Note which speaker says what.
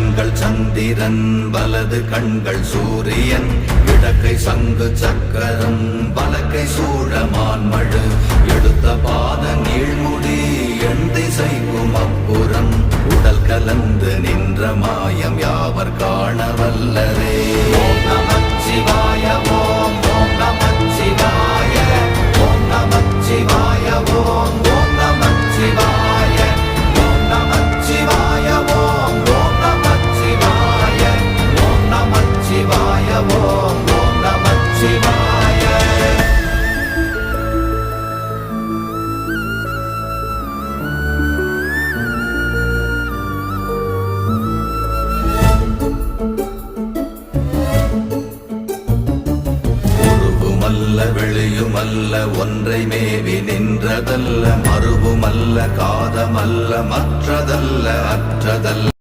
Speaker 1: கண்கள் சந்திரன் வலது கண்கள் சூரியன் இடக்கை சங்கு சக்கரம் வலக்கை சூழமான்மழு எடுத்த பாத நீழ்முடி எண் திசைக்கும் அப்புறம் உடல் கலந்து நின்ற மாயம் யாவர் காண வல்லரே. ஓம் நமச்சிவாய ஓம் ஓம் நமச்சிவாய ஓம் நமச்சிவாய ஓம் ஓம் நமச்சிவாய ஓம் நமச்சிவாய ஓம் ஓம் நமச்சிவாய ஓம் நமச்சிவாய ஓம் ஓம் நமச்சிவாய. வெளியுமல்ல ஒன்றை மேவி நின்றதல்ல மறுவுமல்ல காதமல்ல மற்றதல்ல அற்றதல்ல